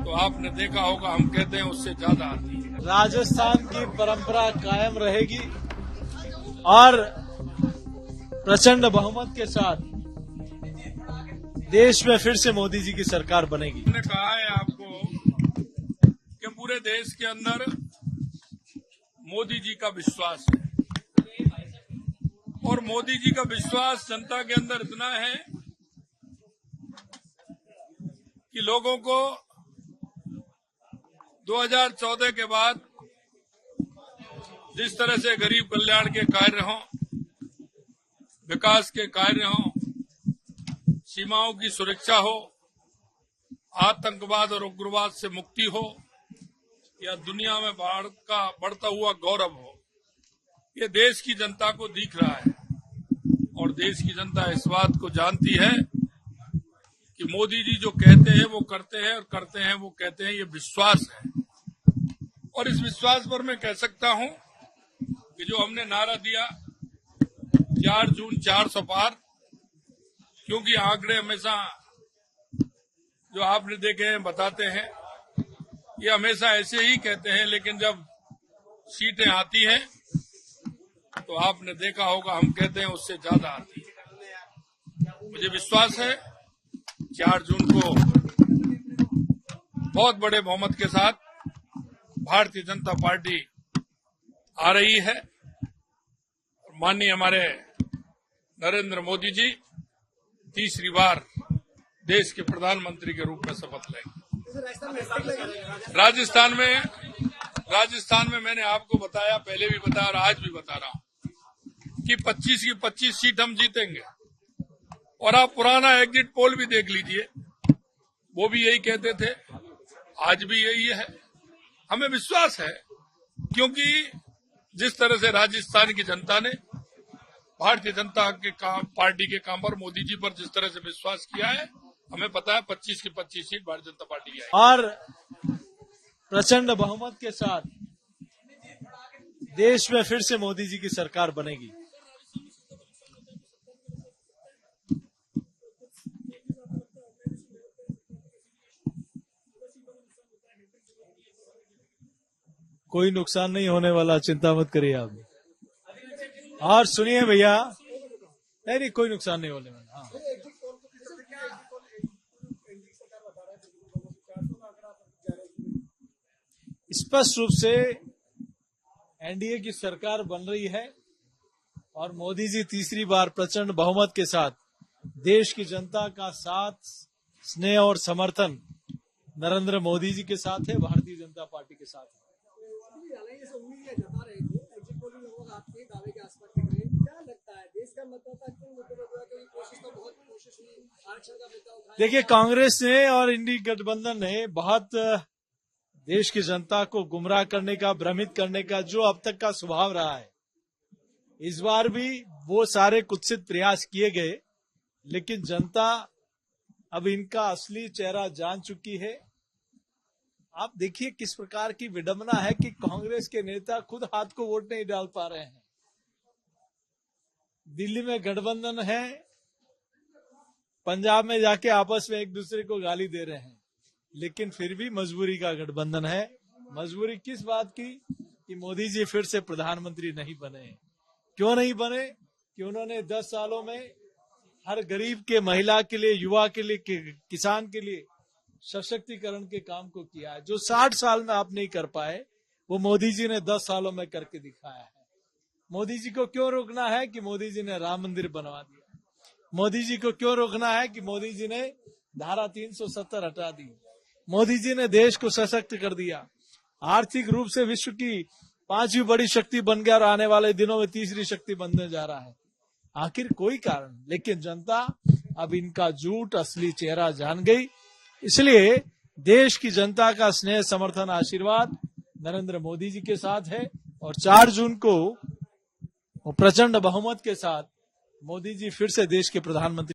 तो आपने देखा होगा हम कहते हैं उससे ज्यादा आती है। राजस्थान की परंपरा कायम रहेगी और प्रचंड बहुमत के साथ देश में फिर से मोदी जी की सरकार बनेगी। हमने कहा है आपको कि पूरे देश के अंदर मोदी जी का विश्वास है और मोदी जी का विश्वास जनता के अंदर इतना है कि लोगों को 2014 के बाद जिस तरह से गरीब कल्याण के कार्य हों, विकास के कार्य हों, सीमाओं की सुरक्षा हो, आतंकवाद और उग्रवाद से मुक्ति हो या दुनिया में बढ़ता हुआ गौरव हो, ये देश की जनता को दिख रहा है और देश की जनता इस बात को जानती है कि मोदी जी जो कहते हैं वो करते हैं और करते हैं वो कहते हैं, ये विश्वास है। और इस विश्वास पर मैं कह सकता हूं कि जो हमने नारा दिया 4 जून 400 पार, क्योंकि आंकड़े हमेशा जो आपने देखे हैं बताते हैं, ये हमेशा ऐसे ही कहते हैं, लेकिन जब सीटें आती हैं तो आपने देखा होगा हम कहते हैं उससे ज्यादा आती है। मुझे विश्वास है 4 जून को बहुत बड़े बहुमत के साथ भारतीय जनता पार्टी आ रही है। माननीय हमारे नरेंद्र मोदी जी तीसरी बार देश के प्रधानमंत्री के रूप में शपथ लेंगे। राजस्थान में मैंने आपको बताया, पहले भी बताया और आज भी बता रहा हूं कि 25 की 25 सीट हम जीतेंगे। और आप पुराना एग्जिट पोल भी देख लीजिए, वो भी यही कहते थे, आज भी यही है। हमें विश्वास है क्योंकि जिस तरह से राजस्थान की जनता ने भारतीय जनता के पार्टी के काम पर, मोदी जी पर जिस तरह से विश्वास किया है, हमें पता है 25 की 25 सीट भारतीय जनता पार्टी की आएगी। और प्रचंड बहुमत के साथ देश में फिर से मोदी जी की सरकार बनेगी। कोई नुकसान नहीं होने वाला, चिंता मत करिए आप। और सुनिए भैया, नहीं कोई नुकसान नहीं होने वाला। हाँ, स्पष्ट रूप से एनडीए की सरकार बन रही है और मोदी जी तीसरी बार प्रचंड बहुमत के साथ देश की जनता का साथ, स्नेह और समर्थन नरेंद्र मोदी जी के साथ है, भारतीय जनता पार्टी के साथ है। देखिए, कांग्रेस ने और इंडी गठबंधन ने बहुत देश की जनता को गुमराह करने का, भ्रमित करने का जो अब तक का स्वभाव रहा है, इस बार भी वो सारे कुत्सित प्रयास किए गए, लेकिन जनता अब इनका असली चेहरा जान चुकी है। आप देखिए किस प्रकार की विडंबना है कि कांग्रेस के नेता खुद हाथ को वोट नहीं डाल पा रहे हैं। दिल्ली में गठबंधन है, पंजाब में जाके आपस में एक दूसरे को गाली दे रहे हैं, लेकिन फिर भी मजबूरी का गठबंधन है। मजबूरी किस बात की कि मोदी जी फिर से प्रधानमंत्री नहीं बने। क्यों नहीं बने? कि उन्होंने 10 सालों में हर गरीब के, महिला के लिए, युवा के लिए, किसान के लिए सशक्तिकरण के काम को किया है। जो 60 साल में आप नहीं कर पाए, वो मोदी जी ने 10 सालों में करके दिखाया है। मोदी जी को क्यों रोकना है कि मोदी जी ने राम मंदिर बनवा दिया। मोदी जी को क्यों रोकना है कि मोदी जी ने धारा 370 हटा दी। मोदी जी ने देश को सशक्त कर दिया, आर्थिक रूप से विश्व की 5वीं बड़ी शक्ति बन गया और आने वाले दिनों में तीसरी शक्ति बनने जा रहा है। आखिर कोई कारण, लेकिन जनता अब इनका झूठ असली चेहरा जान गई। इसलिए देश की जनता का स्नेह, समर्थन, आशीर्वाद नरेंद्र मोदी जी के साथ है और 4 जून को प्रचंड बहुमत के साथ मोदी जी फिर से देश के प्रधानमंत्री